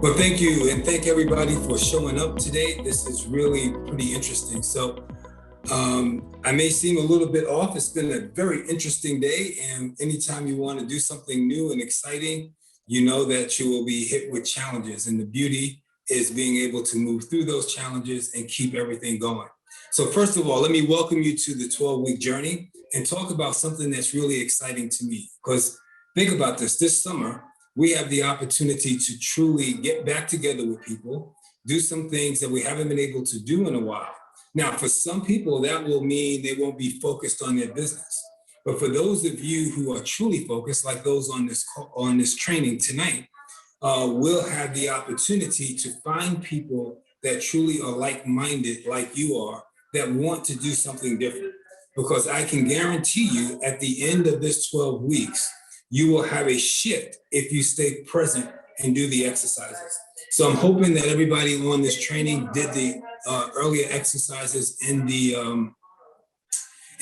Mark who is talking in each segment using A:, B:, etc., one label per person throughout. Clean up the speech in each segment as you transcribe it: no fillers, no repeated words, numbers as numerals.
A: Well, thank you, and thank everybody for showing up today. This is really pretty interesting. I may seem a little bit off. It's been a very interesting day, and anytime you want to do something new and exciting, you know that you will be hit with challenges. And the beauty is being able to move through those challenges and keep everything going. So, first of all, let me welcome you to the 12-week journey and talk about something that's really exciting to me. Because think about this summer, we have the opportunity to truly get back together with people, do some things that we haven't been able to do in a while. Now, for some people, that will mean they won't be focused on their business. But for those of you who are truly focused, like those on this training tonight, will have the opportunity to find people that truly are like-minded, like you are, that want to do something different. Because I can guarantee you, at the end of this 12 weeks, you will have a shift if you stay present and do the exercises. So I'm hoping that everybody on this training did the earlier exercises in the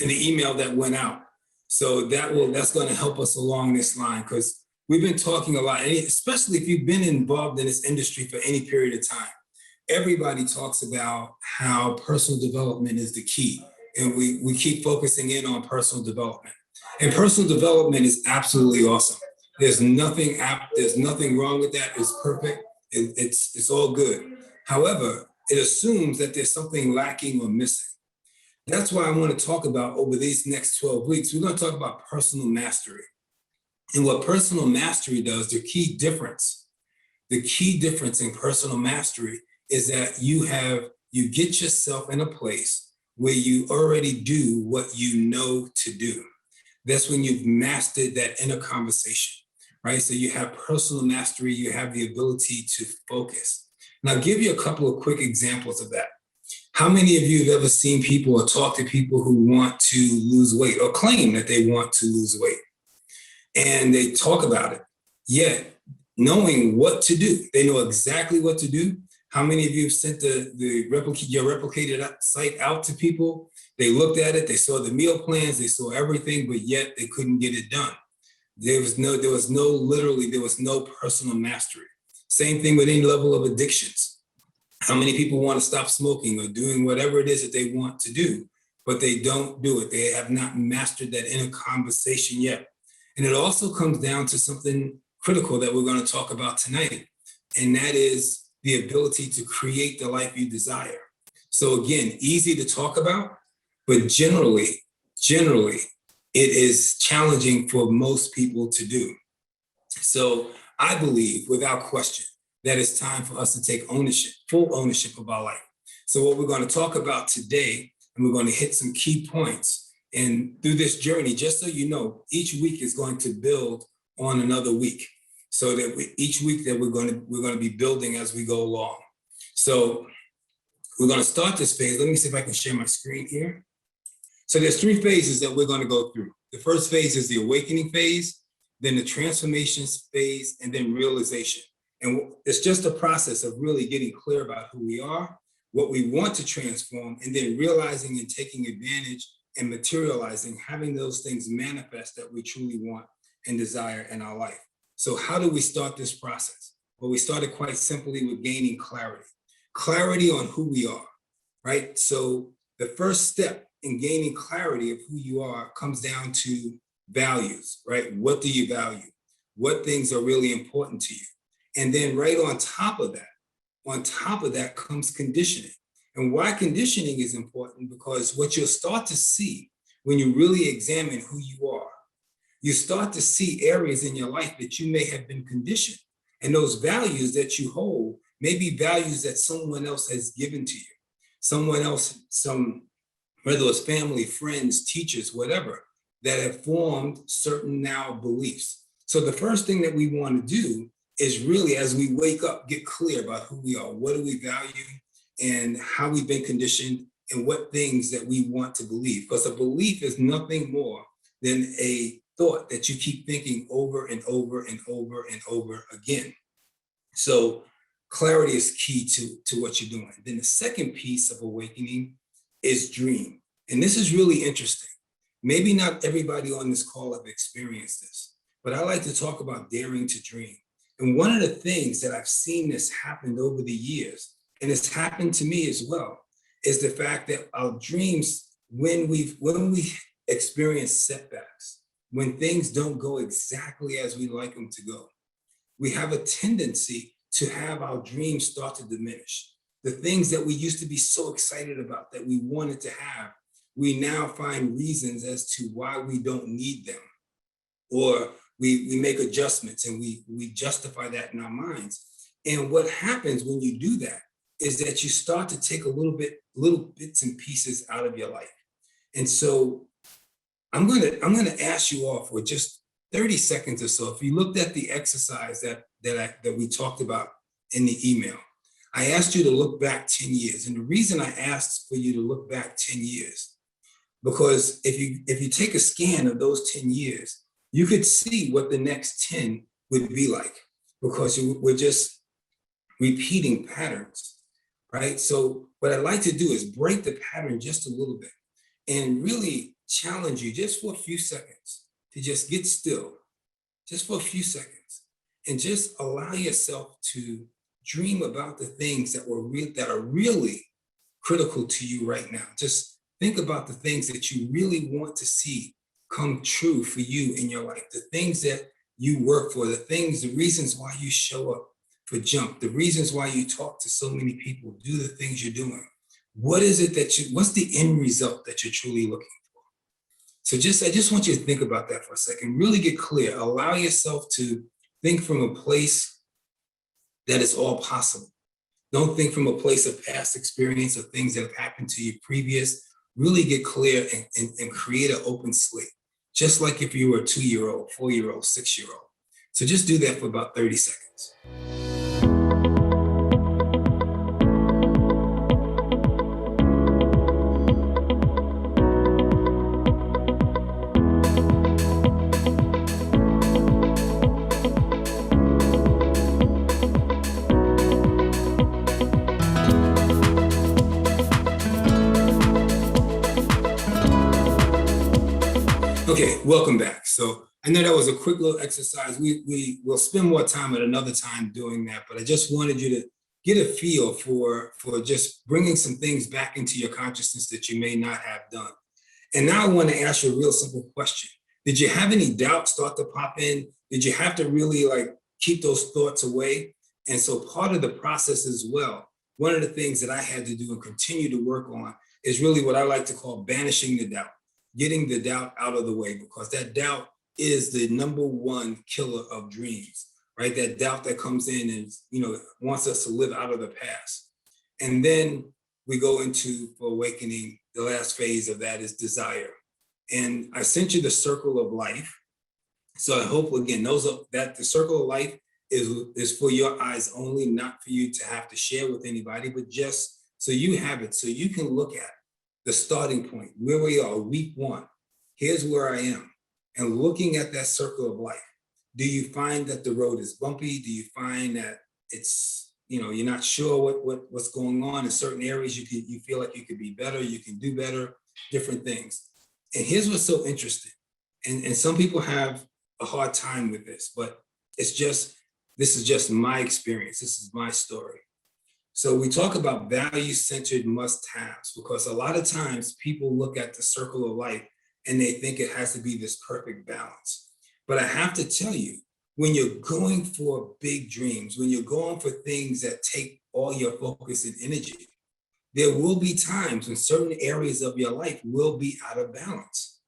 A: email that went out. So that's going to help us along this line, because we've been talking a lot, especially if you've been involved in this industry for any period of time. Everybody talks about how personal development is the key, and we keep focusing in on personal development. And personal development is absolutely awesome. There's nothing wrong with that. It's perfect. It's all good. However, it assumes that there's something lacking or missing. That's why I want to talk about, over these next 12 weeks, we're going to talk about personal mastery. And what personal mastery does, the key difference in personal mastery is that you get yourself in a place where you already do what you know to do. That's when you've mastered that inner conversation, right? So you have personal mastery, you have the ability to focus. And I'll give you a couple of quick examples of that. How many of you have ever seen people or talked to people who want to lose weight or claim that they want to lose weight? And they talk about it, yet knowing what to do. They know exactly what to do. How many of you have sent your replicated site out to people? They looked at it, they saw the meal plans, they saw everything, but yet they couldn't get it done. There was no personal mastery. Same thing with any level of addictions. How many people want to stop smoking or doing whatever it is that they want to do, but they don't do it? They have not mastered that inner conversation yet. And it also comes down to something critical that we're going to talk about tonight, and that is the ability to create the life you desire. So again, easy to talk about, but generally, it is challenging for most people to do. So I believe, without question, that it's time for us to take full ownership of our life. So what we're going to talk about today, and we're going to hit some key points. And through this journey, just so you know, each week is going to build on another week. So that each week that we're going to be building as we go along. So we're going to start this phase. Let me see if I can share my screen here. So there's 3 phases that we're going to go through. The first phase is the awakening phase, then the transformation phase, and then realization. And it's just a process of really getting clear about who we are, what we want to transform, and then realizing and taking advantage and materializing, having those things manifest that we truly want and desire in our life. So how do we start this process? Well, we started quite simply with gaining clarity on who we are, right? So the first step in gaining clarity of who you are comes down to values, right? What do you value? What things are really important to you? And then right on top of that comes conditioning. And why conditioning is important, because what you'll start to see when you really examine who you are, you start to see areas in your life that you may have been conditioned. And those values that you hold may be values that someone else has given to you. Someone else, whether it's family, friends, teachers, whatever, that have formed certain now beliefs. So the first thing that we want to do is really, as we wake up, get clear about who we are. What do we value, and how we've been conditioned, and what things that we want to believe. Because a belief is nothing more than a thought that you keep thinking over and over and over and over again. So clarity is key to what you're doing. Then the second piece of awakening is dream. And this is really interesting. Maybe not everybody on this call have experienced this, but I like to talk about daring to dream. And one of the things that I've seen this happen over the years, and it's happened to me as well, is the fact that our dreams, when we experience setbacks, when things don't go exactly as we like them to go, we have a tendency to have our dreams start to diminish. The things that we used to be so excited about that we wanted to have, we now find reasons as to why we don't need them. Or we make adjustments and we justify that in our minds. And what happens when you do that is that you start to take little bits and pieces out of your life. And so I'm gonna ask you all for just 30 seconds or so. If you looked at the exercise that we talked about in the email, I asked you to look back 10 years. And the reason I asked for you to look back 10 years, because if you take a scan of those 10 years, you could see what the next 10 would be like, because we're just repeating patterns, right? So what I'd like to do is break the pattern just a little bit and really challenge you just for a few seconds to just get still, just for a few seconds, and just allow yourself to dream about the things that are really critical to you right now. Just think about the things that you really want to see come true for you in your life, the things that you work for, the reasons why you show up for Jump, the reasons why you talk to so many people, do the things you're doing. What's the end result that you're truly looking for? So I just want you to think about that for a second, really get clear, allow yourself to think from a place that is all possible. Don't think from a place of past experience or things that have happened to you previous. Really get clear and create an open slate, just like if you were a 2-year-old, 4-year-old, 6-year-old. So just do that for about 30 seconds. Okay, welcome back. So I know that was a quick little exercise. We will spend more time at another time doing that, but I just wanted you to get a feel for just bringing some things back into your consciousness that you may not have done. And now I want to ask you a real simple question. Did you have any doubts start to pop in? Did you have to really keep those thoughts away? And so part of the process as well, one of the things that I had to do and continue to work on is really what I like to call banishing the doubt. Getting the doubt out of the way, because that doubt is the number one killer of dreams, right? That doubt that comes in and wants us to live out of the past. And then we go into, for awakening, the last phase of that is desire. And I sent you the circle of life. So I hope, again, that the circle of life is for your eyes only, not for you to have to share with anybody, but just so you have it, so you can look at the starting point, where we are, week 1. Here's where I am. And looking at that circle of life, do you find that the road is bumpy? Do you find that it's, you're not sure what's going on in certain areas? You feel like you could be better, you can do better, different things. And here's what's so interesting. And some people have a hard time with this, but this is just my experience. This is my story. So we talk about value-centered must-haves, because a lot of times people look at the circle of life and they think it has to be this perfect balance. But I have to tell you, when you're going for big dreams, when you're going for things that take all your focus and energy, there will be times when certain areas of your life will be out of balance.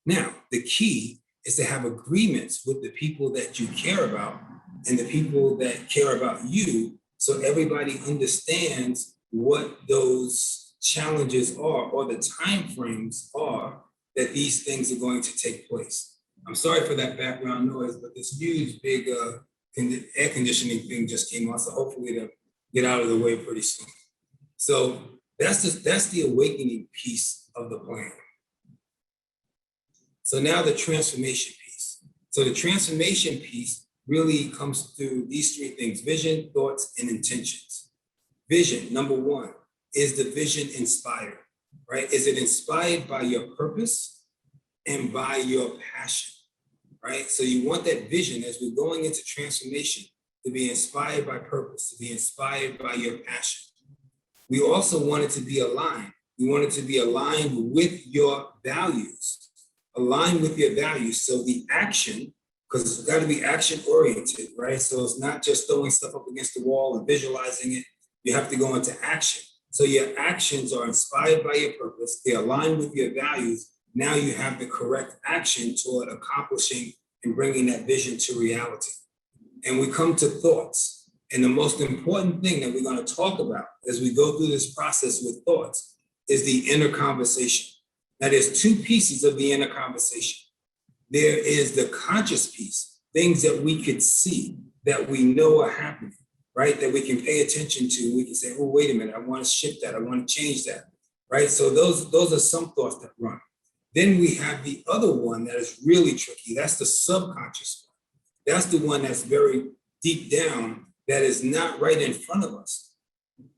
A: Now, the key is to have agreements with the people that you care about and the people that care about you, so everybody understands what those challenges are or the timeframes are that these things are going to take place. I'm sorry for that background noise, but this huge, big air conditioning thing just came on, so hopefully it'll get out of the way pretty soon. So that's the awakening piece of the plan. So now the transformation piece. So the transformation piece really comes through these 3 things: vision, thoughts, and intentions. Vision, number 1, is the vision inspired, right? Is it inspired by your purpose and by your passion? right? So you want that vision as we're going into transformation to be inspired by purpose, to be inspired by your passion. We also want it to be aligned. We want it to be aligned with your values, aligned with your values. So the action, because it's got to be action oriented, right? So it's not just throwing stuff up against the wall and visualizing it. You have to go into action. So your actions are inspired by your purpose. They align with your values. Now you have the correct action toward accomplishing and bringing that vision to reality. And we come to thoughts. And the most important thing that we're going to talk about as we go through this process with thoughts is the inner conversation. Now, there's two pieces of the inner conversation. There is the conscious piece, things that we could see, that we know are happening, right? That we can pay attention to. We can say, oh, wait a minute, I want to shift that. I want to change that, right? So those are some thoughts that run. Then we have the other one that is really tricky. That's the subconscious one. That's the one that's very deep down, that is not right in front of us.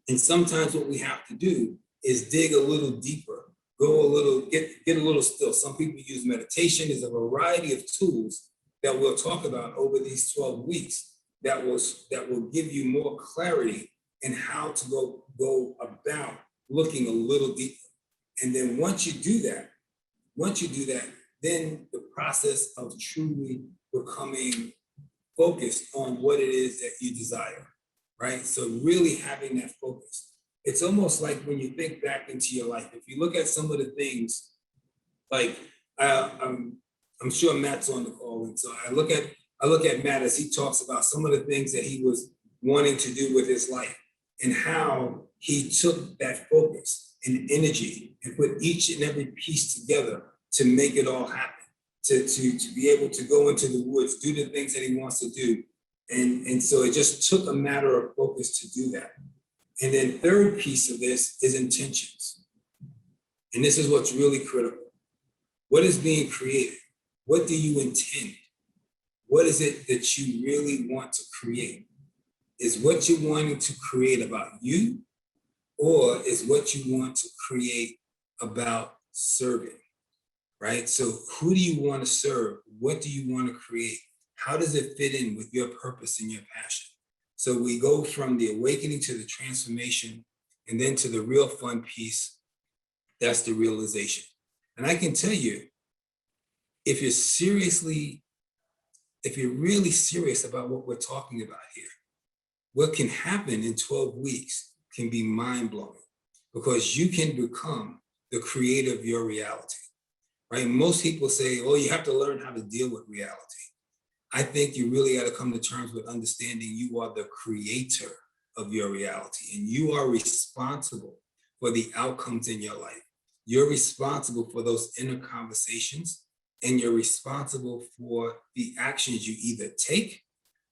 A: And sometimes what we have to do is dig a little deeper, go a little, get a little still. Some people use meditation. There's a variety of tools that we'll talk about over these 12 weeks that will give you more clarity in how to go about looking a little deeper. And then once you do that, then the process of truly becoming focused on what it is that you desire, right? So really having that focus. It's almost like when you think back into your life, if you look at some of the things, like I'm sure Matt's on the call, and so I look at Matt as he talks about some of the things that he was wanting to do with his life and how he took that focus and energy and put each and every piece together to make it all happen. To be able to go into the woods, do the things that he wants to do. And so it just took a matter of focus to do that. And then third piece of this is intentions. And this is what's really critical. What is being created? What do you intend? What is it that you really want to create? Is what you're wanting to create about you, or is what you want to create about serving? Right? So who do you want to serve? What do you want to create? How does it fit in with your purpose and your passion? So we go from the awakening to the transformation, and then to the real fun piece, that's the realization. And I can tell you, if you're really serious about what we're talking about here, what can happen in 12 weeks can be mind-blowing, because you can become the creator of your reality. Right? Most people say, oh, you have to learn how to deal with reality. I think you really got to come to terms with understanding you are the creator of your reality, and you are responsible for the outcomes in your life. You're responsible for those inner conversations, and you're responsible for the actions you either take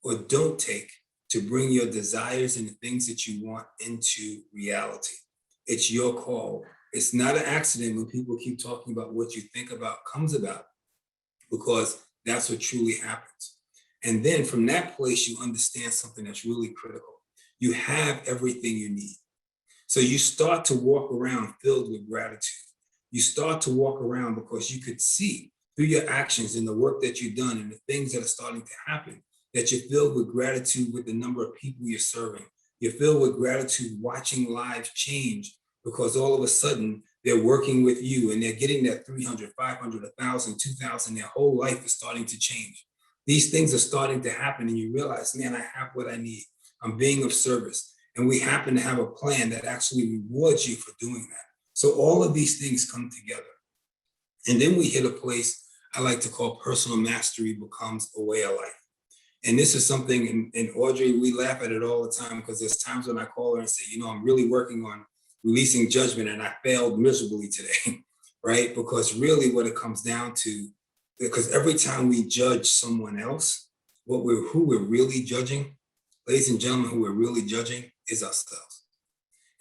A: or don't take to bring your desires and the things that you want into reality. It's your call. It's not an accident when people keep talking about what you think about comes about, because that's what truly happens. And then from that place, you understand something that's really critical. You have everything you need. So you start to walk around filled with gratitude. You start to walk around because you could see through your actions and the work that you've done and the things that are starting to happen, that you're filled with gratitude with the number of people you're serving. You're filled with gratitude watching lives change, because all of a sudden they're working with you and they're getting that 300, 500, 1,000, 2,000, their whole life is starting to change. These things are starting to happen and you realize, man, I have what I need. I'm being of service. And we happen to have a plan that actually rewards you for doing that. So all of these things come together. And then we hit a place I like to call personal mastery becomes a way of life. And this is something, and Audrey, we laugh at it all the time, because there's times when I call her and say, I'm really working on releasing judgment, and I failed miserably today, right? Because really what it comes down to, because every time we judge someone else, who we're really judging, ladies and gentlemen, who we're really judging is ourselves.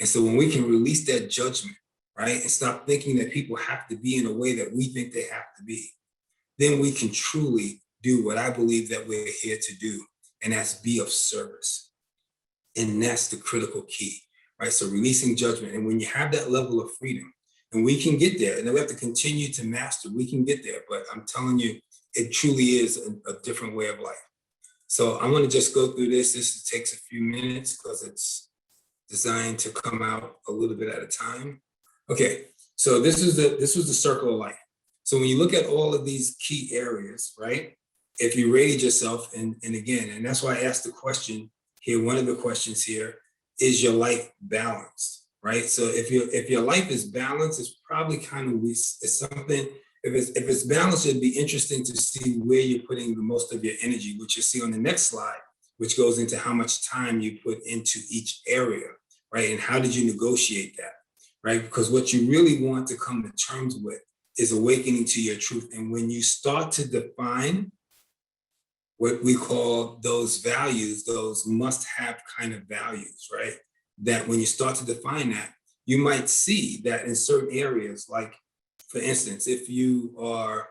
A: And so when we can release that judgment, right, and stop thinking that people have to be in a way that we think they have to be, then we can truly do what I believe that we're here to do, and that's be of service. And that's the critical key, right? So releasing judgment. And when you have that level of freedom, and we can get there, and then we have to continue to master, we can get there. But I'm telling you, it truly is a different way of life. So I'm going to just go through this. This takes a few minutes because it's designed to come out a little bit at a time. Okay, so this was the circle of life. So when you look at all of these key areas, right? If you rated yourself, and again, and that's why I asked the question here, one of the questions here, is your life balanced, right? So if your life is balanced, it's probably kind of it's something. If it's balanced, it'd be interesting to see where you're putting the most of your energy, which you see on the next slide, which goes into how much time you put into each area, right? And how did you negotiate that, right? Because what you really want to come to terms with is awakening to your truth. And when you start to define what we call those values, those must-have kind of values, right? That when you start to define that, you might see that in certain areas, like for instance, if you are,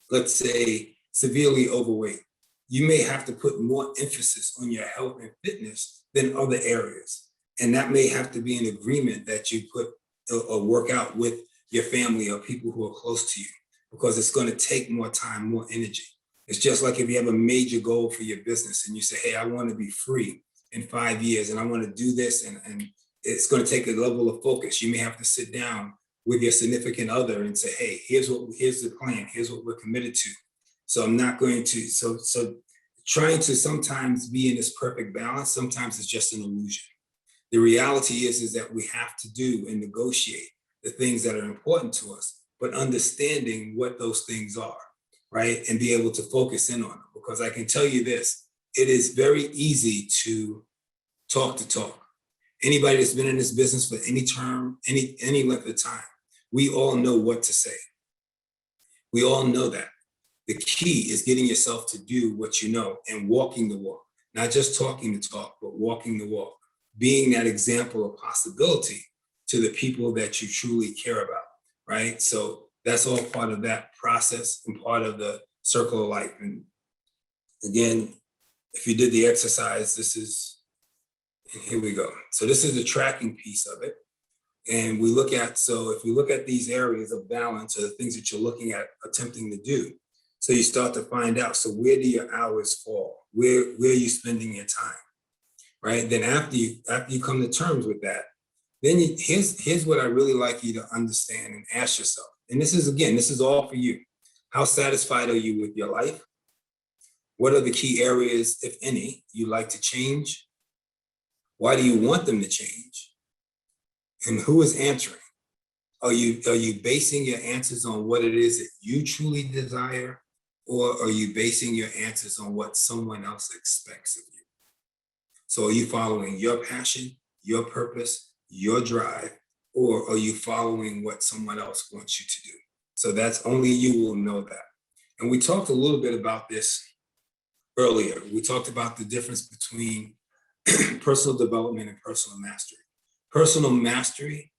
A: let's say, severely overweight, you may have to put more emphasis on your health and fitness than other areas. And that may have to be an agreement that you put or work out with your family or people who are close to you, because it's going to take more time, more energy. It's just like if you have a major goal for your business and you say, hey, I want to be free in 5 years and I want to do this, and it's going to take a level of focus. You may have to sit down with your significant other and say, hey, here's the plan, here's what we're committed to. So I'm not going to, so trying to sometimes be in this perfect balance, sometimes it's just an illusion. The reality is that we have to do and negotiate the things that are important to us, but understanding what those things are, right? And be able to focus in on them. Because I can tell you this, it is very easy to talk. Anybody that's been in this business for any term, any length of time, we all know what to say. We all know that. The key is getting yourself to do what you know and walking the walk, not just talking the talk, but walking the walk, being that example of possibility to the people that you truly care about, right? So that's all part of that process and part of the circle of life. And again, if you did the exercise, here we go. So this is the tracking piece of it. And we look at, so if you look at these areas of balance or the things that you're looking at attempting to do, so you start to find out, so where do your hours fall? Where are you spending your time, right? Then after you come to terms with that, then here's what I really like you to understand and ask yourself. And this is all for you. How satisfied are you with your life? What are the key areas, if any, you like to change? Why do you want them to change? And who is answering? Are you basing your answers on what it is that you truly desire? Or are you basing your answers on what someone else expects of you? So are you following your passion, your purpose, your drive, or are you following what someone else wants you to do? So that's only you will know that. And we talked a little bit about this earlier. We talked about the difference between personal development and personal mastery. Personal mastery,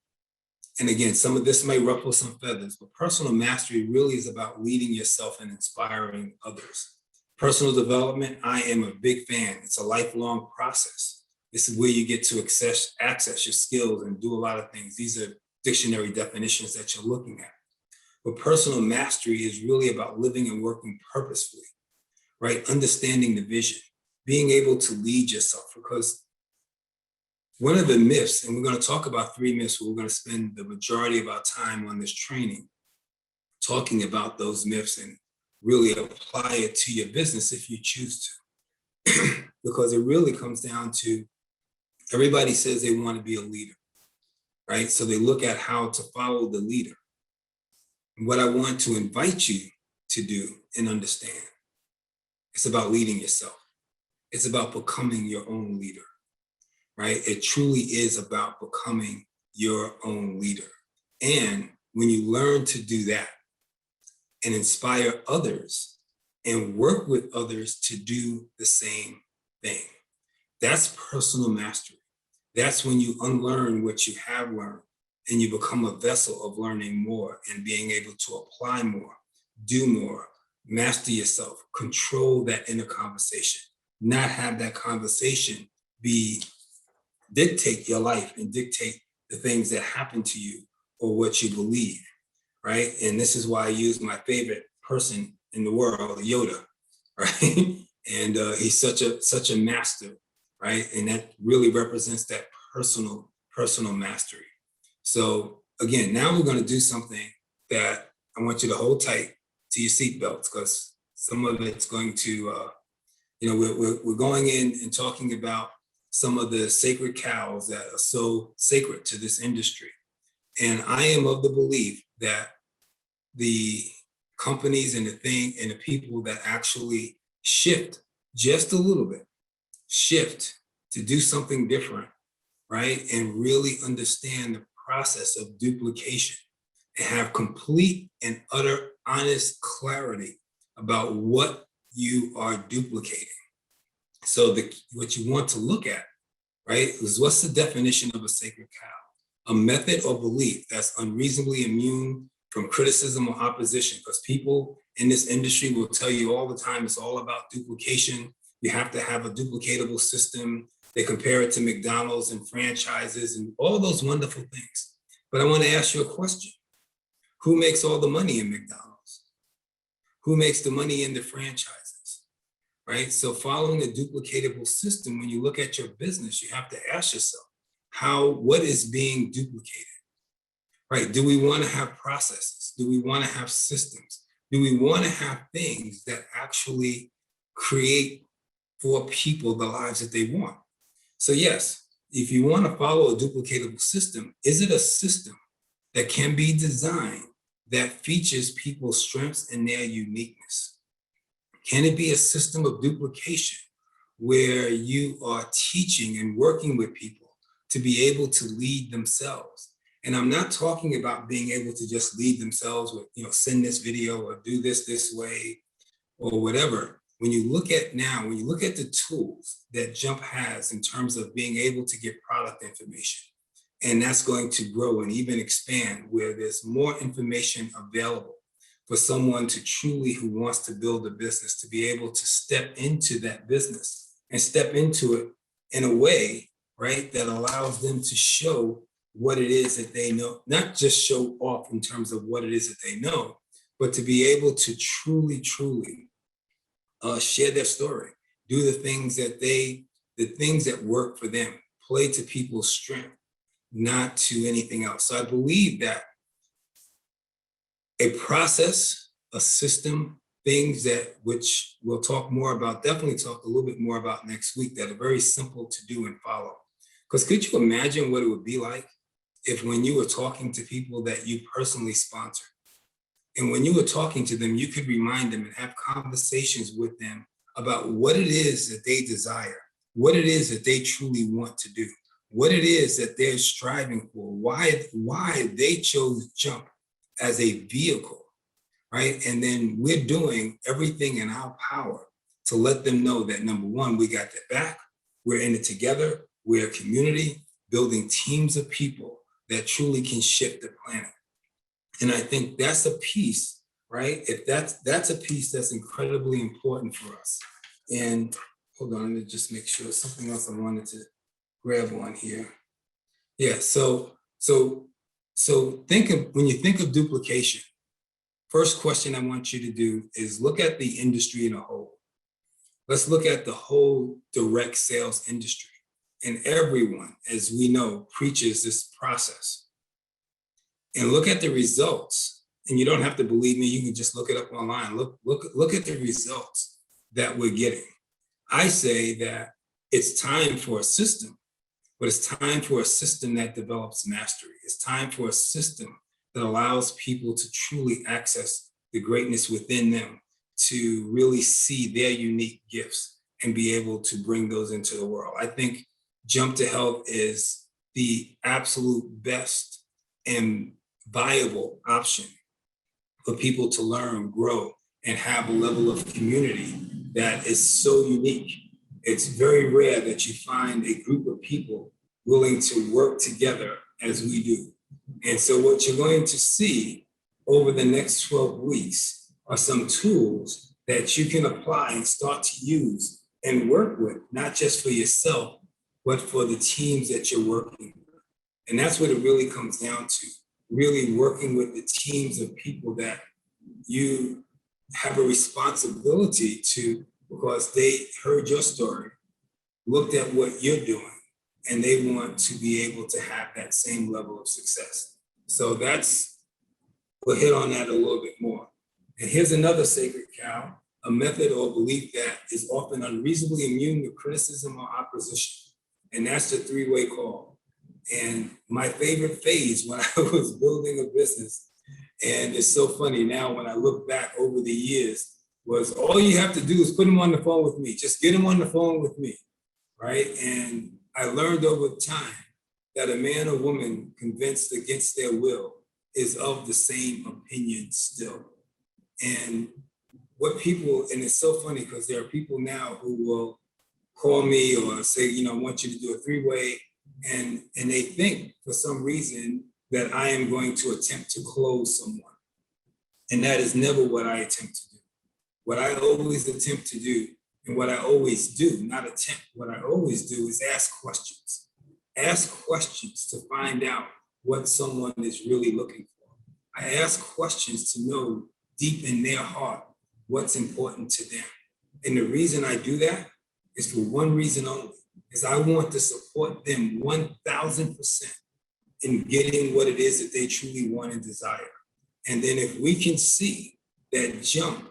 A: and again, some of this may ruffle some feathers, but personal mastery really is about leading yourself and inspiring others. Personal development, I am a big fan. It's a lifelong process. This is where you get to access your skills and do a lot of things. These are dictionary definitions that you're looking at. But personal mastery is really about living and working purposefully, right? Understanding the vision, being able to lead yourself, because one of the myths, and we're going to talk about 3 myths, we're going to spend the majority of our time on this training talking about those myths and really apply it to your business if you choose to. Because it really comes down to, everybody says they want to be a leader, right? So they look at how to follow the leader. And what I want to invite you to do and understand, it's about leading yourself. It's about becoming your own leader. Right? It truly is about becoming your own leader. And when you learn to do that and inspire others and work with others to do the same thing, that's personal mastery. That's when you unlearn what you have learned and you become a vessel of learning more and being able to apply more, do more, master yourself, control that inner conversation, not have that conversation dictate your life and dictate the things that happen to you or what you believe, right? And this is why I use my favorite person in the world, Yoda, right? And he's such a master, right? And that really represents that personal mastery. So again, now we're going to do something that I want you to hold tight to your seatbelts, because some of it's going to, we're going in and talking about some of the sacred cows that are so sacred to this industry. And I am of the belief that the companies and the people that actually shift just a little bit, shift to do something different, right? And really understand the process of duplication and have complete and utter honest clarity about what you are duplicating. So what you want to look at, right, is what's the definition of a sacred cow? A method or belief that's unreasonably immune from criticism or opposition, because people in this industry will tell you all the time it's all about duplication. You have to have a duplicatable system. They compare it to McDonald's and franchises and all those wonderful things. But I want to ask you a question. Who makes all the money in McDonald's? Who makes the money in the franchises, right? So following a duplicatable system, when you look at your business, you have to ask yourself, what is being duplicated, right? Do we want to have processes? Do we want to have systems? Do we want to have things that actually create for people the lives that they want? So yes, if you want to follow a duplicatable system, is it a system that can be designed that features people's strengths and their uniqueness? Can it be a system of duplication where you are teaching and working with people to be able to lead themselves? And I'm not talking about being able to just lead themselves with, send this video or do this way or whatever. When you look at the tools that Jump has in terms of being able to get product information, and that's going to grow and even expand where there's more information available for someone to truly, who wants to build a business, to be able to step into that business and step into it in a way, right, that allows them to show what it is that they know, not just show off in terms of what it is that they know, but to be able to truly share their story, do the things that work for them, play to people's strength, not to anything else. So I believe that a process, a system, things which we'll talk more about, definitely talk a little bit more about next week, that are very simple to do and follow. Because could you imagine what it would be like if, when you were talking to people that you personally sponsor, and when you were talking to them, you could remind them and have conversations with them about what it is that they desire, what it is that they truly want to do, what it is that they're striving for, why they chose Jump as a vehicle, right? And then we're doing everything in our power to let them know that, number one, we got their back, we're in it together, we're a community, building teams of people that truly can shift the planet. And I think that's a piece, right? If that's a piece that's incredibly important for us. And hold on, let me just make sure something else I wanted to grab on here. Yeah, so when you think of duplication, first question I want you to do is look at the industry in a whole. Let's look at the whole direct sales industry. And everyone, as we know, preaches this process. And look at the results. And you don't have to believe me, you can just look it up online. Look at the results that we're getting. I say that it's time for a system, but it's time for a system that develops mastery. It's time for a system that allows people to truly access the greatness within them, to really see their unique gifts and be able to bring those into the world. I think Jump to Health is the absolute best and viable option for people to learn, grow, and have a level of community that is so unique. It's very rare that you find a group of people willing to work together as we do. And so what you're going to see over the next 12 weeks are some tools that you can apply and start to use and work with, not just for yourself, but for the teams that you're working with. And that's what it really comes down to, really working with the teams of people that you have a responsibility to, because they heard your story, looked at what you're doing, and they want to be able to have that same level of success. So we'll hit on that a little bit more. And here's another sacred cow, a method or belief that is often unreasonably immune to criticism or opposition. And that's the three-way call. And my favorite phase when I was building a business, and it's so funny now when I look back over the years, was all you have to do is put them on the phone with me. Just get them on the phone with me, right? And I learned over time that a man or woman convinced against their will is of the same opinion still. And what people, and it's so funny because there are people now who will call me or say, I want you to do a three-way, and they think for some reason that I am going to attempt to close someone. And that is never what I attempt to do. What I always attempt to do, and what I always do, not attempt, what I always do is ask questions. Ask questions to find out what someone is really looking for. I ask questions to know deep in their heart what's important to them. And the reason I do that is for one reason only, is I want to support them 1,000% in getting what it is that they truly want and desire. And then if we can see that jump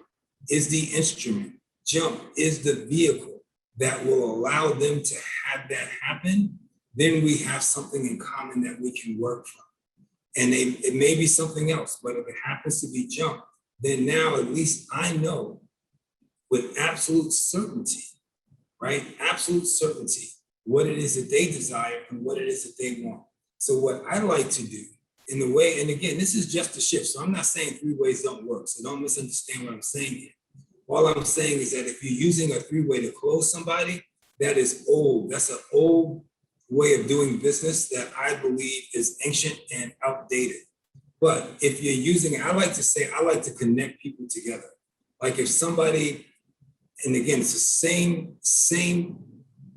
A: is the instrument, jump is the vehicle that will allow them to have that happen, then we have something in common that we can work from. And it may be something else, but if it happens to be jump, then now at least I know with absolute certainty, right? Absolute certainty, what it is that they desire and what it is that they want. So what I like to do in the way, and again, this is just a shift. So I'm not saying three ways don't work. So don't misunderstand what I'm saying here. All I'm saying is that if you're using a three-way to close somebody, that is old. That's an old way of doing business that I believe is ancient and outdated. But if you're using it, I like to say, I like to connect people together. Like if somebody, and again, it's the same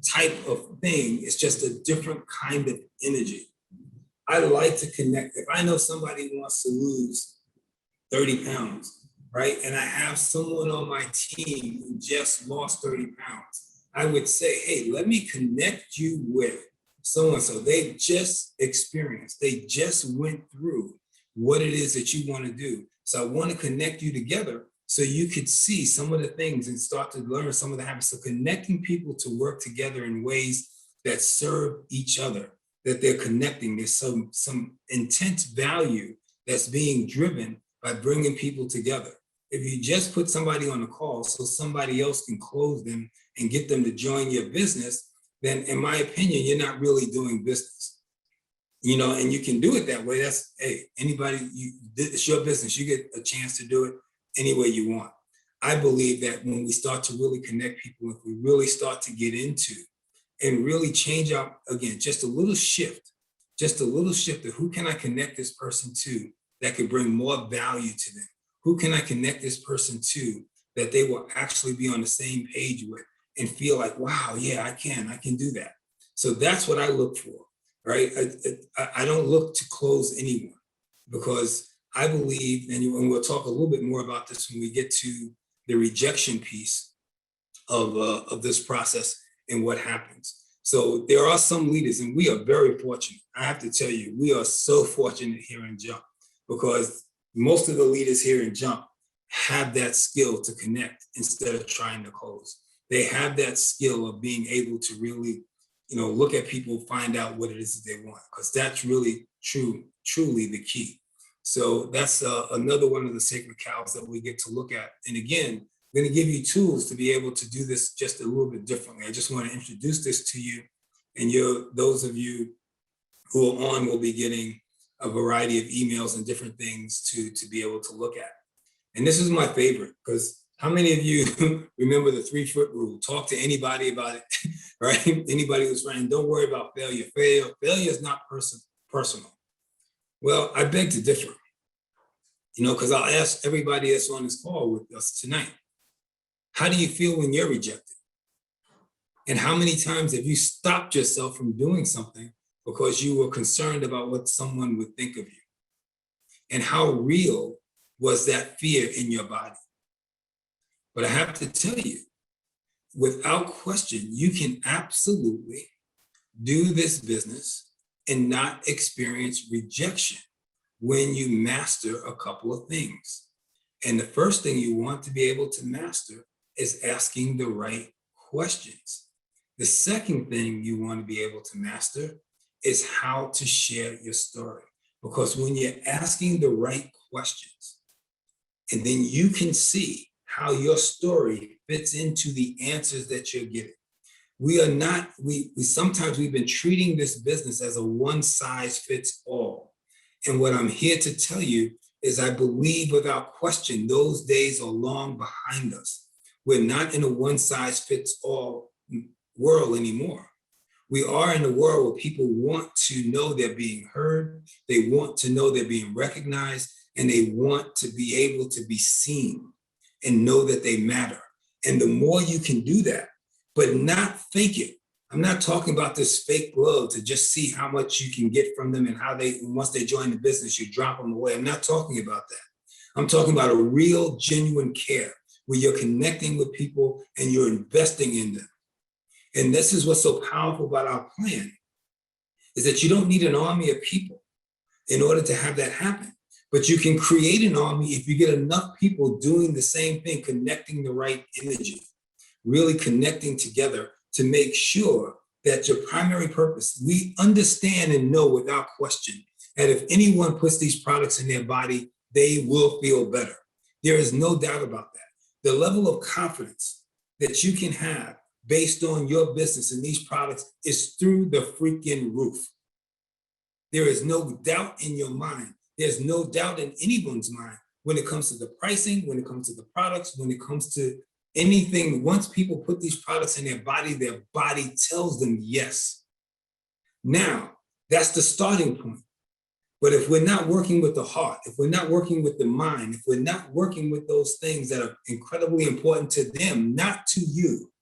A: type of thing, it's just a different kind of energy. I like to connect. If I know somebody wants to lose 30 pounds, right? And I have someone on my team who just lost 30 pounds, I would say, hey, let me connect you with so-and-so. They just experienced, they just went through what it is that you want to do. So I want to connect you together so you could see some of the things and start to learn some of the habits. So connecting people to work together in ways that serve each other, that they're connecting. There's some intense value that's being driven by bringing people together. If you just put somebody on a call so somebody else can close them and get them to join your business, then in my opinion, you're not really doing business. And you can do it that way. That's, hey, anybody, it's your business. You get a chance to do it any way you want. I believe that when we start to really connect people, if we really start to get into and really change up, again, just a little shift of who can I connect this person to that could bring more value to them? Who can I connect this person to that they will actually be on the same page with and feel like, wow, yeah, I can do that. So that's what I look for, right? I don't look to close anyone because I believe, and we'll talk a little bit more about this when we get to the rejection piece of this process and what happens. So there are some leaders, and we are very fortunate. I have to tell you, we are so fortunate here in Jump because most of the leaders here in Jump have that skill to connect instead of trying to close. They have that skill of being able to really, look at people, find out what it is that they want, because that's really truly the key. So that's another one of the sacred cows that we get to look at. And again, I'm going to give you tools to be able to do this just a little bit differently. I just want to introduce this to you, and those of you who are on will be getting a variety of emails and different things to be able to look at. And this is my favorite, because how many of you remember the 3-foot rule? Talk to anybody about it, right? Anybody who's trying, don't worry about failure. Failure is not personal. Well, I beg to differ, because I'll ask everybody that's on this call with us tonight, how do you feel when you're rejected? And how many times have you stopped yourself from doing something because you were concerned about what someone would think of you? And how real was that fear in your body? But I have to tell you, without question, you can absolutely do this business and not experience rejection when you master a couple of things. And the first thing you want to be able to master is asking the right questions. The second thing you want to be able to master is how to share your story. Because when you're asking the right questions, and then you can see how your story fits into the answers that you're getting. We are not, we sometimes we've been treating this business as a one size fits all. And what I'm here to tell you is I believe without question, those days are long behind us. We're not in a one size fits all world anymore. We are in a world where people want to know they're being heard, they want to know they're being recognized, and they want to be able to be seen and know that they matter. And the more you can do that, but not fake it. I'm not talking about this fake love to just see how much you can get from them and how they, once they join the business, you drop them away. I'm not talking about that. I'm talking about a real, genuine care where you're connecting with people and you're investing in them. And this is what's so powerful about our plan, is that you don't need an army of people in order to have that happen. But you can create an army if you get enough people doing the same thing, connecting the right energy, really connecting together to make sure that your primary purpose, we understand and know without question that if anyone puts these products in their body, they will feel better. There is no doubt about that. The level of confidence that you can have based on your business and these products is through the freaking roof. There is no doubt in your mind. There's no doubt in anyone's mind when it comes to the pricing, when it comes to the products, when it comes to anything. Once people put these products in their body tells them yes. Now, that's the starting point. But if we're not working with the heart, if we're not working with the mind, if we're not working with those things that are incredibly important to them, not to you,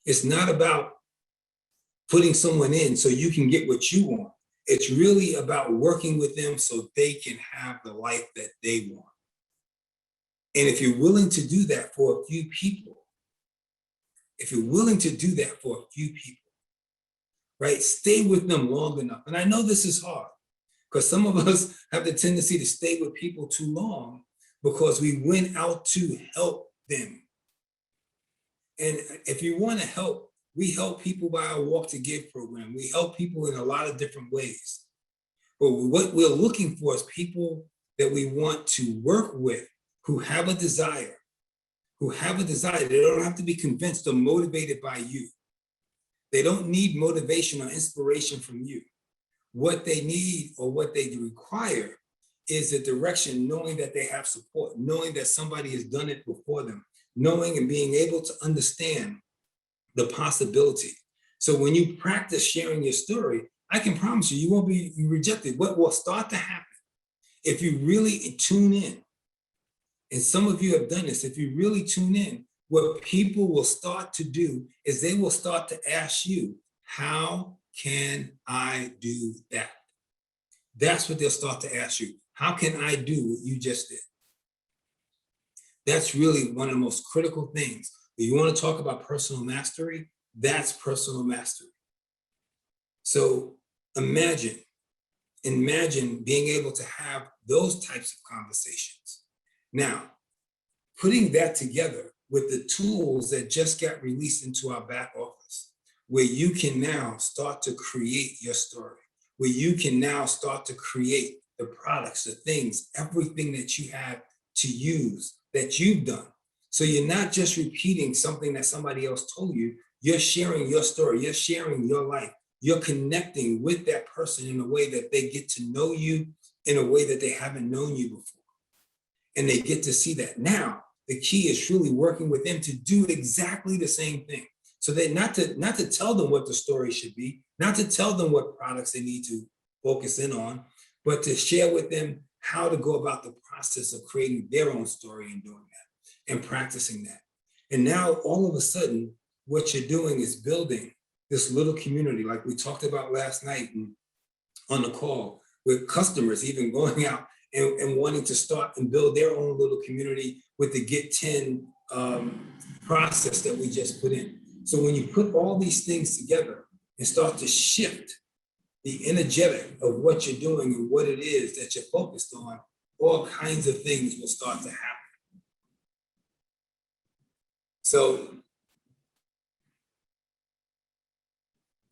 A: it's not about putting someone in so you can get what you want. It's really about working with them so they can have the life that they want. And if you're willing to do that for a few people, right, stay with them long enough. And I know this is hard because some of us have the tendency to stay with people too long because we went out to help them. And if you want to help, we help people by our Walk to Give program. We help people in a lot of different ways. But what we're looking for is people that we want to work with who have a desire. They don't have to be convinced or motivated by you. They don't need motivation or inspiration from you. What they need or what they require is a direction, knowing that they have support, knowing that somebody has done it before them, knowing and being able to understand the possibility. So when you practice sharing your story, I can promise you, you won't be rejected. What will start to happen if you really tune in, and some of you have done this, if you really tune in, what people will start to do is they will start to ask you, how can I do that? That's what they'll start to ask you. How can I do what you just did? That's really one of the most critical things. If you want to talk about personal mastery, that's personal mastery. So imagine being able to have those types of conversations. Now, putting that together with the tools that just got released into our back office, where you can now start to create your story, where you can now start to create the products, the things, everything that you have to use that you've done. So you're not just repeating something that somebody else told you, you're sharing your story, you're sharing your life, you're connecting with that person in a way that they get to know you in a way that they haven't known you before. And they get to see that. Now, the key is truly working with them to do exactly the same thing. So that not to tell them what the story should be, not to tell them what products they need to focus in on, but to share with them how to go about the process of creating their own story and doing that and practicing that. And now all of a sudden, what you're doing is building this little community like we talked about last night on the call, with customers even going out and wanting to start and build their own little community with the Get 10 process that we just put in. So when you put all these things together and start to shift the energetic of what you're doing and what it is that you're focused on, all kinds of things will start to happen. So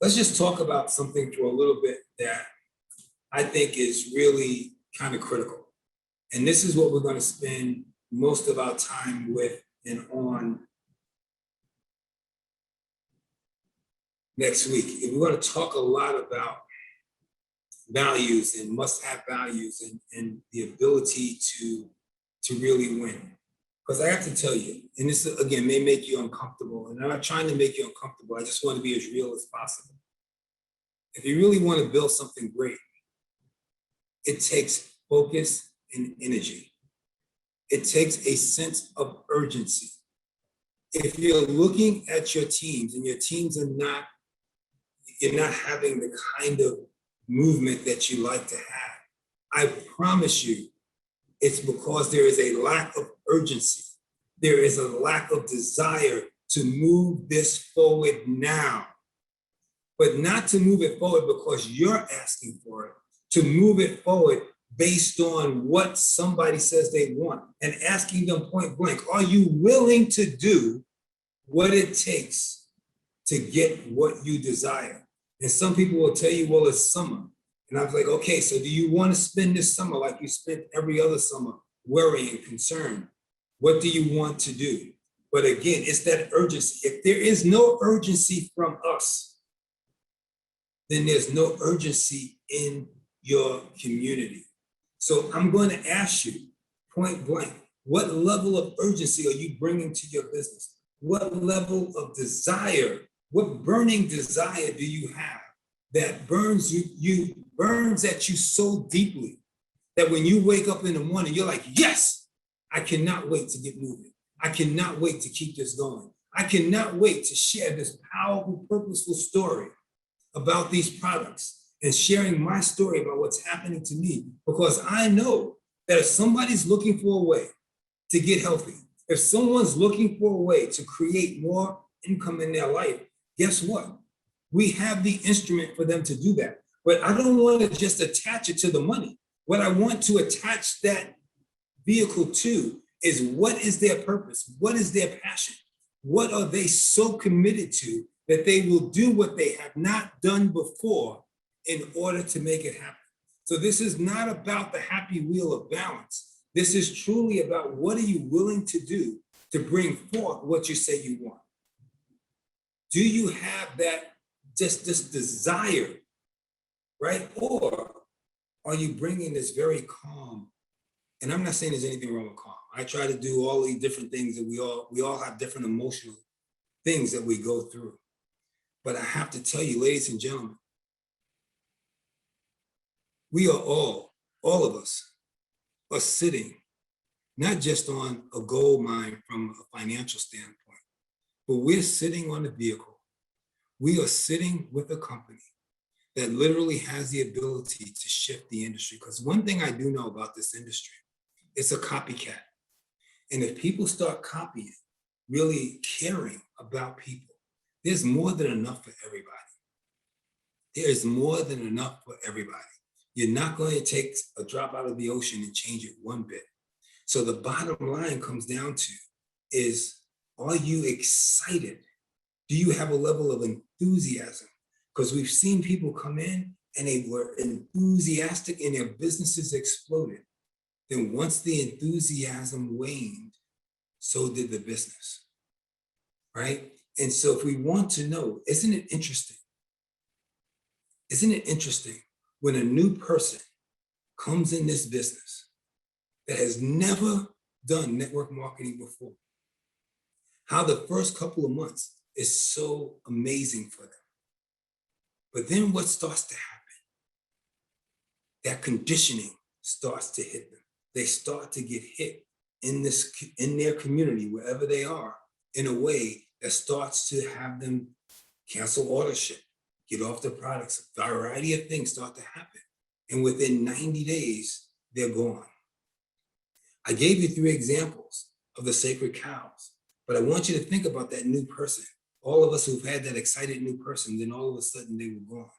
A: let's just talk about something for a little bit that I think is really kind of critical. And this is what we're going to spend most of our time with and on next week. And we're going to talk a lot about values and must-have values and the ability to really win. Because I have to tell you, and this again may make you uncomfortable, and I'm not trying to make you uncomfortable, I just want to be as real as possible. If you really want to build something great, it takes focus and energy. It takes a sense of urgency. If you're looking at your teams and your teams are not, you're not having the kind of movement that you like to have, I promise you, it's because there is a lack of urgency. There is a lack of desire to move this forward now, but not to move it forward because you're asking for it, to move it forward based on what somebody says they want and asking them point blank, are you willing to do what it takes to get what you desire? And some people will tell you, well, it's summer. And I was like, okay, so do you want to spend this summer like you spent every other summer, worrying, concerned? What do you want to do? But again, it's that urgency. If there is no urgency from us, then there's no urgency in your community. So I'm going to ask you point blank, what level of urgency are you bringing to your business? What level of desire, what burning desire do you have that burns burns at you so deeply that when you wake up in the morning, you're like, yes, I cannot wait to get moving. I cannot wait to keep this going. I cannot wait to share this powerful, purposeful story about these products and sharing my story about what's happening to me, because I know that if somebody's looking for a way to get healthy, if someone's looking for a way to create more income in their life, guess what? We have the instrument for them to do that. But I don't want to just attach it to the money. What I want to attach that vehicle to is, what is their purpose? What is their passion? What are they so committed to that they will do what they have not done before in order to make it happen? So this is not about the happy wheel of balance. This is truly about, what are you willing to do to bring forth what you say you want? Do you have that, just this desire, right? Or are you bringing this very calm? And I'm not saying there's anything wrong with calm. I try to do all these different things that we all have different emotional things that we go through. But I have to tell you, ladies and gentlemen, we are all of us are sitting not just on a gold mine from a financial standpoint, but we're sitting on a vehicle. We are sitting with a company that literally has the ability to shift the industry. Because one thing I do know about this industry, it's a copycat. And if people start copying, really caring about people, there's more than enough for everybody. There is more than enough for everybody. You're not going to take a drop out of the ocean and change it one bit. So the bottom line comes down to is, are you excited? Do you have a level of enthusiasm? Because we've seen people come in and they were enthusiastic and their businesses exploded. Then once the enthusiasm waned, so did the business, right? And so if we want to know, isn't it interesting? Isn't it interesting when a new person comes in this business that has never done network marketing before, how the first couple of months is so amazing for them. But then what starts to happen? That conditioning starts to hit them. They start to get hit in their community, wherever they are, in a way that starts to have them cancel ordership, get off the products. A variety of things start to happen. And within 90 days, they're gone. I gave you 3 examples of the sacred cows. But I want you to think about that new person. All of us who've had that excited new person, then all of a sudden they were gone.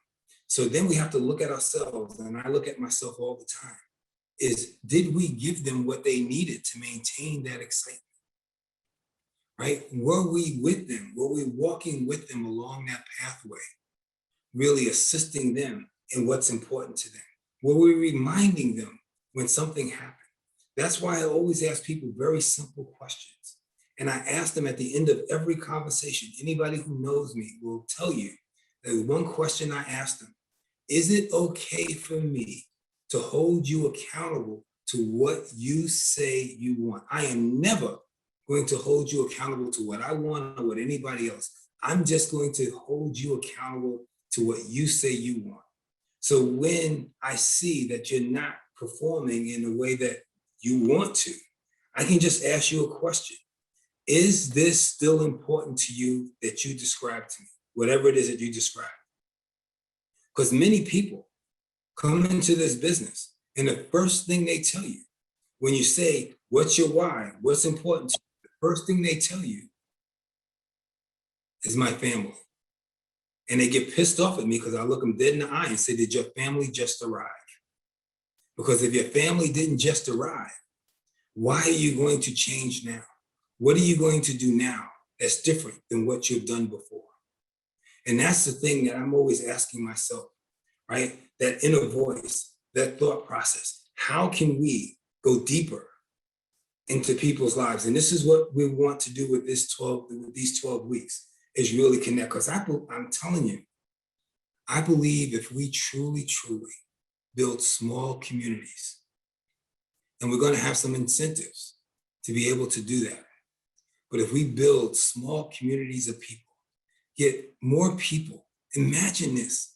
A: So then we have to look at ourselves, and I look at myself all the time, is did we give them what they needed to maintain that excitement, right? Were we with them? Were we walking with them along that pathway, really assisting them in what's important to them? Were we reminding them when something happened? That's why I always ask people very simple questions. And I ask them at the end of every conversation. Anybody who knows me will tell you that one question I ask them: is it okay for me to hold you accountable to what you say you want? I am never going to hold you accountable to what I want or what anybody else. I'm just going to hold you accountable to what you say you want. So when I see that you're not performing in the way that you want to, I can just ask you a question. Is this still important to you that you describe to me? Whatever it is that you describe. Because many people come into this business and the first thing they tell you, when you say, what's your why? What's important to you? The first thing they tell you is my family. And they get pissed off at me because I look them dead in the eye and say, did your family just arrive? Because if your family didn't just arrive, why are you going to change now? What are you going to do now that's different than what you've done before? And that's the thing that I'm always asking myself, right? That inner voice, that thought process. How can we go deeper into people's lives? And this is what we want to do with these 12 weeks, is really connect. Because I'm telling you, I believe if we truly build small communities, and we're going to have some incentives to be able to do that. But if we build small communities of people, get more people, imagine this,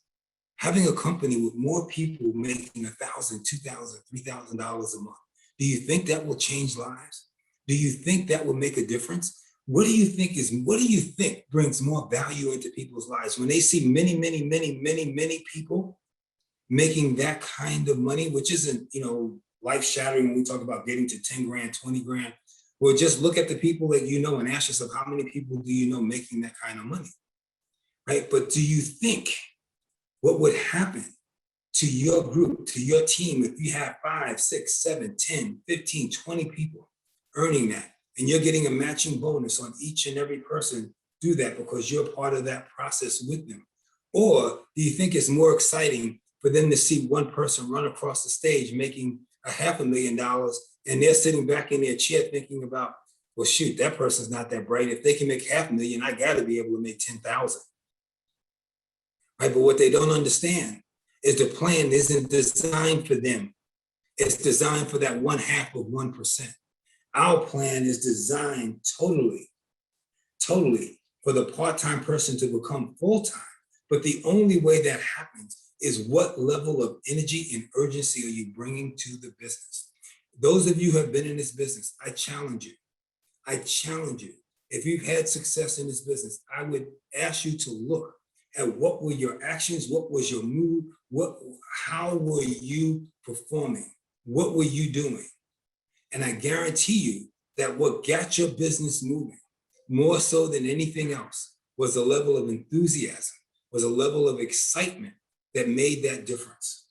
A: having a company with more people making $1,000, $2,000, $3,000 a month. Do you think that will change lives? Do you think that will make a difference? What do you think brings more value into people's lives when they see many people making that kind of money, which isn't, life shattering when we talk about getting to 10 grand, 20 grand. Well, just look at the people that you know and ask yourself, how many people do you know making that kind of money, right? But do you think what would happen to your group, to your team, if you have 5, 6, 7, 10, 15, 20 people earning that, and you're getting a matching bonus on each and every person do that because you're part of that process with them? Or do you think it's more exciting for them to see one person run across the stage making $500,000 and they're sitting back in their chair thinking about, well, shoot, that person's not that bright. If they can make $500,000, I got to be able to make 10,000. Right? But what they don't understand is the plan isn't designed for them. It's designed for that 0.5%. Our plan is designed totally for the part-time person to become full-time. But the only way that happens is what level of energy and urgency are you bringing to the business? Those of you who have been in this business, I challenge you. If you've had success in this business, I would ask you to look at what were your actions, what was your mood, how were you performing, what were you doing? And I guarantee you that what got your business moving, more so than anything else, was a level of enthusiasm, was a level of excitement that made that difference.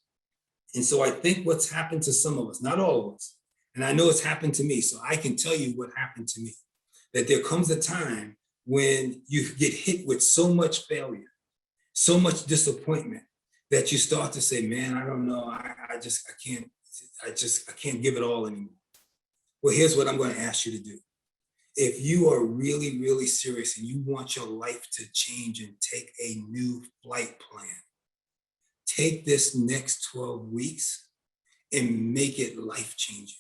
A: And so I think what's happened to some of us, not all of us, and I know it's happened to me, so I can tell you what happened to me, that there comes a time when you get hit with so much failure, so much disappointment, that you start to say, man, I don't know, I can't give it all anymore. Well, here's what I'm going to ask you to do. If you are really serious and you want your life to change and take a new flight plan, take this next 12 weeks and make it life-changing.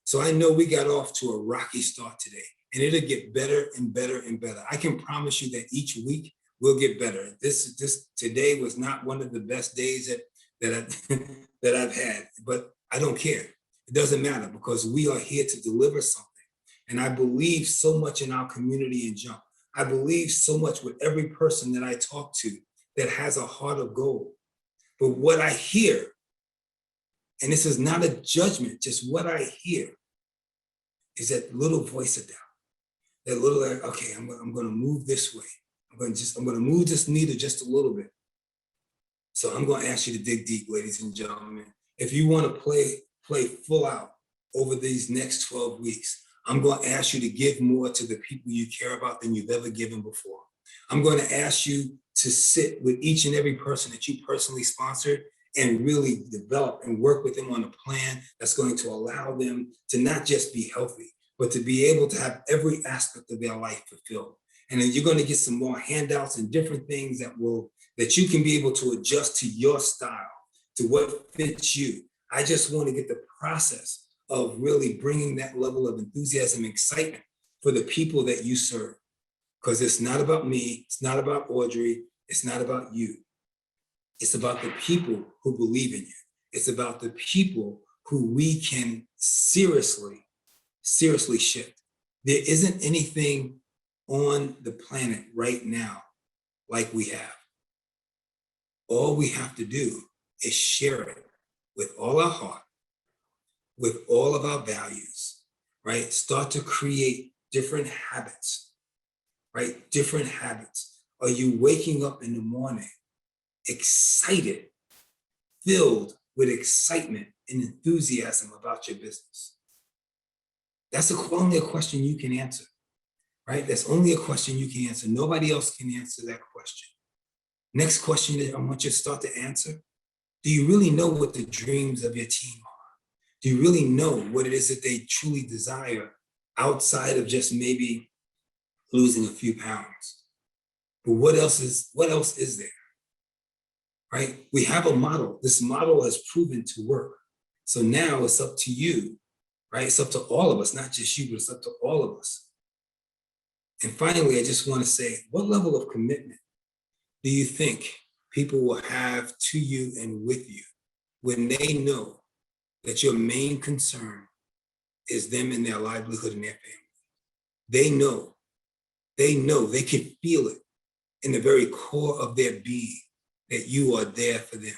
A: So I know we got off to a rocky start today, and it'll get better and better and better. I can promise you that each week we'll get better. This today was not one of the best days that I've had, but I don't care. It doesn't matter because we are here to deliver something. And I believe so much in our community in Jump. I believe so much with every person that I talk to that has a heart of gold. But what I hear, and this is not a judgment, just what I hear, is that little voice of doubt. That little, like, okay, I'm going to move this way. I'm going to move this needle just a little bit. So I'm going to ask you to dig deep, ladies and gentlemen. If you want to play full out over these next 12 weeks, I'm going to ask you to give more to the people you care about than you've ever given before. I'm going to ask you to sit with each and every person that you personally sponsored and really develop and work with them on a plan that's going to allow them to not just be healthy, but to be able to have every aspect of their life fulfilled. And then you're going to get some more handouts and different things that you can be able to adjust to your style, to what fits you. I just want to get the process of really bringing that level of enthusiasm and excitement for the people that you serve. Because it's not about me, it's not about Audrey, it's not about you. It's about the people who believe in you. It's about the people who we can seriously shift. There isn't anything on the planet right now like we have. All we have to do is share it with all our heart, with all of our values, right? Start to create different habits, right? Different habits. Are you waking up in the morning excited, filled with excitement and enthusiasm about your business? That's only a question you can answer, right? That's only a question you can answer. Nobody else can answer that question. Next question that I want you to start to answer: do you really know what the dreams of your team are? Do you really know what it is that they truly desire outside of just maybe losing a few pounds? But what else is there? Right? We have a model. This model has proven to work. So now it's up to you, right? It's up to all of us, not just you, but it's up to all of us. And finally, I just want to say, what level of commitment do you think people will have to you and with you when they know that your main concern is them and their livelihood and their family? They know, they can feel it in the very core of their being that you are there for them.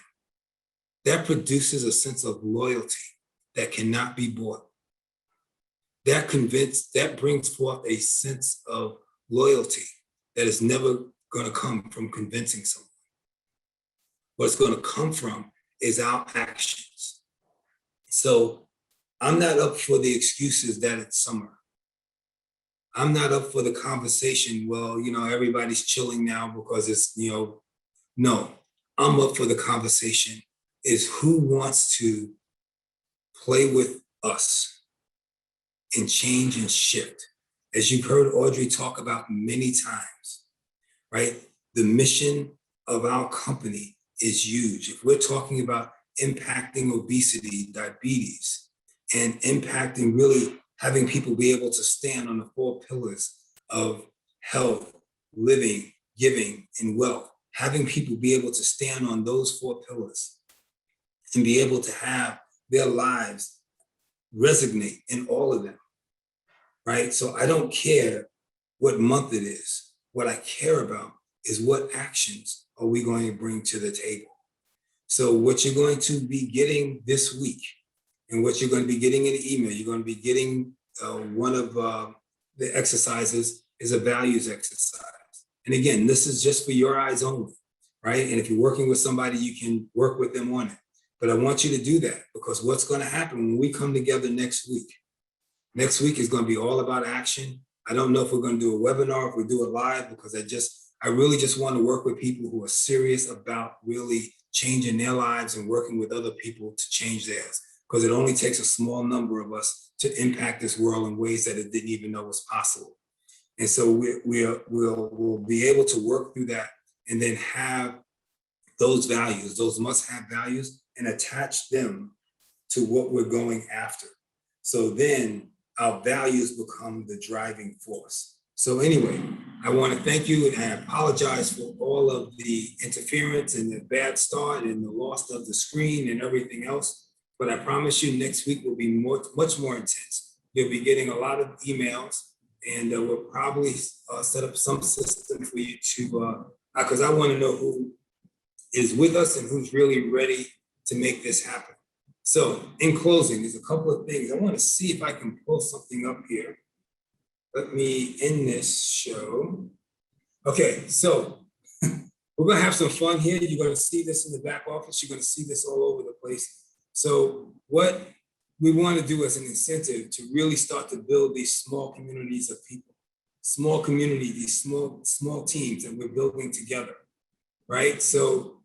A: That produces a sense of loyalty that cannot be bought. That brings forth a sense of loyalty that is never going to come from convincing someone. What it's going to come from is our actions. So I'm not up for the excuses that it's summer. I'm not up for the conversation, well, everybody's chilling now because it's, no, I'm up for the conversation is who wants to play with us and change and shift. As you've heard Audrey talk about many times, right? The mission of our company is huge. If we're talking about impacting obesity, diabetes, and impacting really having people be able to stand on the 4 pillars of health, living, giving, and wealth, having people be able to stand on those 4 pillars and be able to have their lives resonate in all of them, right? So I don't care what month it is. What I care about is what actions are we going to bring to the table. So what you're going to be getting this week and what you're going to be getting in the email, you're going to be getting one of the exercises is a values exercise. And again, this is just for your eyes only, right? And if you're working with somebody, you can work with them on it. But I want you to do that because what's going to happen when we come together next week is going to be all about action. I don't know if we're going to do a webinar, if we do it live, because I really just want to work with people who are serious about really changing their lives and working with other people to change theirs. Because it only takes a small number of us to impact this world in ways that it didn't even know was possible. And so we'll be able to work through that and then have those values, those must-have values, and attach them to what we're going after. So then our values become the driving force. So anyway, I want to thank you and I apologize for all of the interference and the bad start and the loss of the screen and everything else. But I promise you next week will be much more intense. You'll be getting a lot of emails and we'll probably set up some system for you to, because I want to know who is with us and who's really ready to make this happen. So in closing, there's a couple of things. I want to see if I can pull something up here. let me end this show. Okay, so we're gonna have some fun here. You're gonna see this in the back office. You're gonna see this all over the place. So what we want to do as an incentive to really start to build these small communities of people, small community, these small teams that we're building together, right? So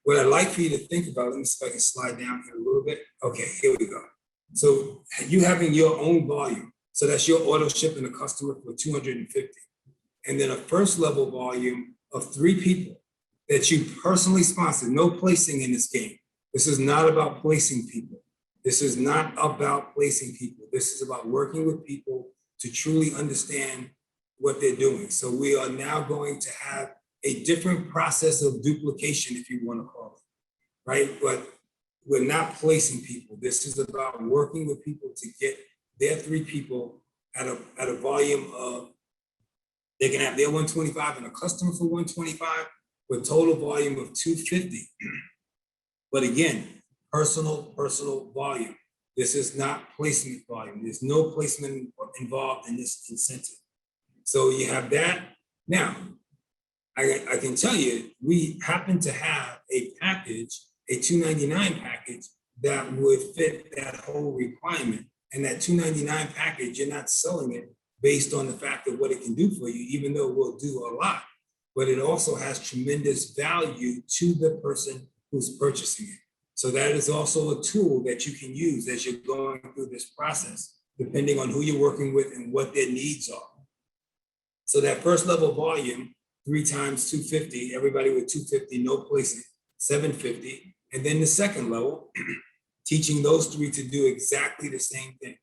A: what I'd like for you to think about, let me see if I can slide down here a little bit. Okay, here we go. So you having your own volume. So that's your auto shipping a customer for 250. And then a first level volume of 3 people that you personally sponsor. No placing in this game. This is not about placing people. This is not about placing people. This is about working with people to truly understand what they're doing. So we are now going to have a different process of duplication, if you want to call it, right? But we're not placing people. This is about working with people to get their 3 people at a volume of, they can have their 125 and a customer for 125 with total volume of 250. But again, personal volume. This is not placement volume. There's no placement involved in this incentive. So you have that. Now, I can tell you, we happen to have a package, a $299 package that would fit that whole requirement. And that $299 package, you're not selling it based on the fact of what it can do for you, even though it will do a lot. But it also has tremendous value to the person who's purchasing it. So that is also a tool that you can use as you're going through this process, depending on who you're working with and what their needs are. So that first level volume, 3 times 250, everybody with 250, no placing, 750. And then the second level, teaching those 3 to do exactly the same thing.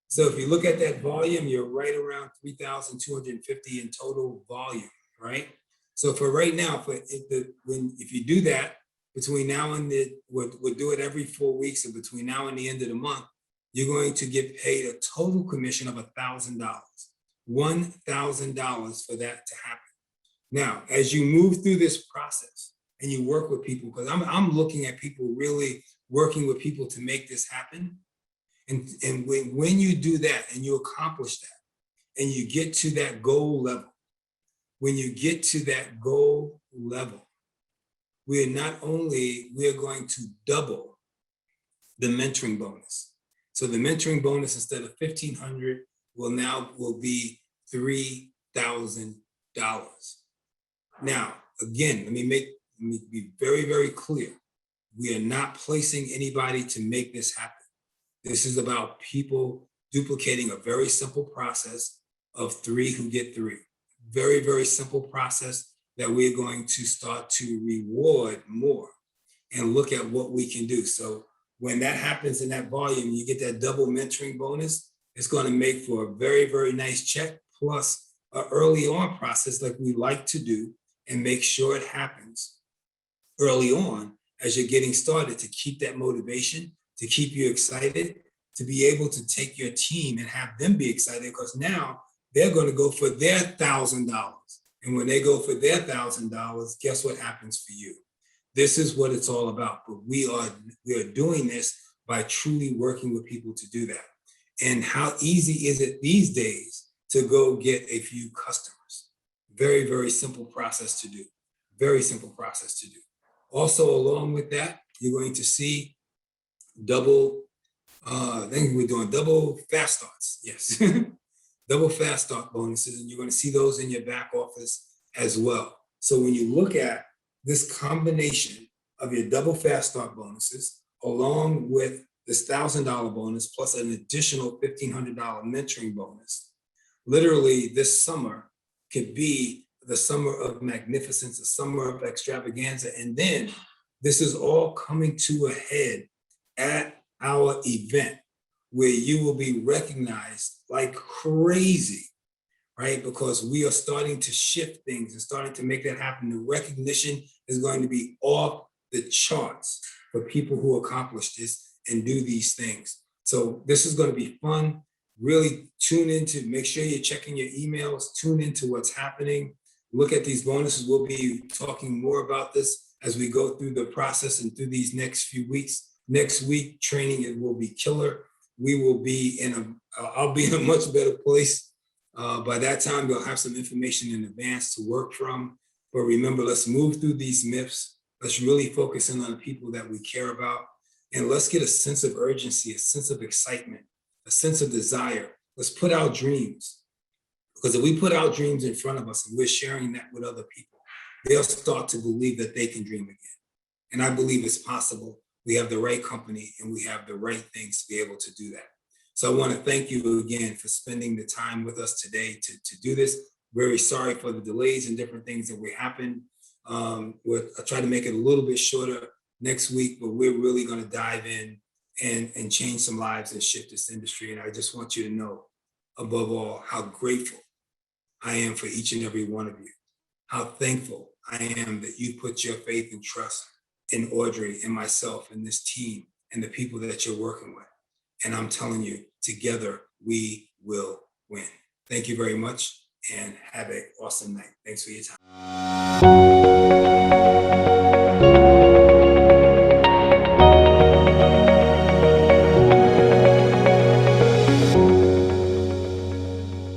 A: So if you look at that volume, you're right around 3,250 in total volume, right? So for right now, if you do that, between now and we'll do it every 4 weeks, and between now and the end of the month, you're going to get paid a total commission of $1,000, $1,000 for that to happen. Now, as you move through this process and you work with people, because I'm looking at people really working with people to make this happen. And when you do that and you accomplish that and you get to that goal level, when you get to that goal level, we are going to double the mentoring bonus. So the mentoring bonus, instead of $1,500, will be $3,000. Now, again, let me be very, very clear. We are not placing anybody to make this happen. This is about people duplicating a very simple process of 3 who get 3. Very, very simple process that we're going to start to reward more and look at what we can do. So when that happens in that volume, you get that double mentoring bonus. It's going to make for a very, very nice check, plus an early on process like we like to do, and make sure it happens early on as you're getting started, to keep that motivation, to keep you excited, to be able to take your team and have them be excited, because now they're going to go for their $1,000. And when they go for their $1,000, guess what happens for you? This is what it's all about. But we are doing this by truly working with people to do that. And how easy is it these days to go get a few customers? Very, very simple process to do. Very simple process to do. Also, along with that, you're going to see I think we're doing double fast starts. Yes. Double fast start bonuses, and you're going to see those in your back office as well. So when you look at this combination of your double fast start bonuses, along with this $1,000 bonus, plus an additional $1,500 mentoring bonus, literally this summer could be the summer of magnificence, the summer of extravaganza. And then this is all coming to a head at our event, where you will be recognized like crazy, right? Because we are starting to shift things and starting to make that happen. The recognition is going to be off the charts for people who accomplish this and do these things. So this is going to be fun. Really tune into, make sure you're checking your emails, tune into what's happening. Look at these bonuses. We'll be talking more about this as we go through the process and through these next few weeks. Next week, training, it will be killer. we will be in I'll be in a much better place. By that time, you'll have some information in advance to work from. But remember, let's move through these myths. Let's really focus in on the people that we care about. And let's get a sense of urgency, a sense of excitement, a sense of desire. Let's put out dreams. Because if we put our dreams in front of us and we're sharing that with other people, they'll start to believe that they can dream again. And I believe it's possible. We have the right company and we have the right things to be able to do that. So I want to thank you again for spending the time with us today to do this. Very sorry for the delays and different things that will happen. I'll try to make it a little bit shorter next week, but we're really going to dive in and change some lives and shift this industry. And I just want you to know, above all, how grateful I am for each and every one of you, how thankful I am that you put your faith and trust in Audrey and myself and this team and the people that you're working with. And I'm telling you, together we will win. Thank you very much and have an awesome night. Thanks for your time.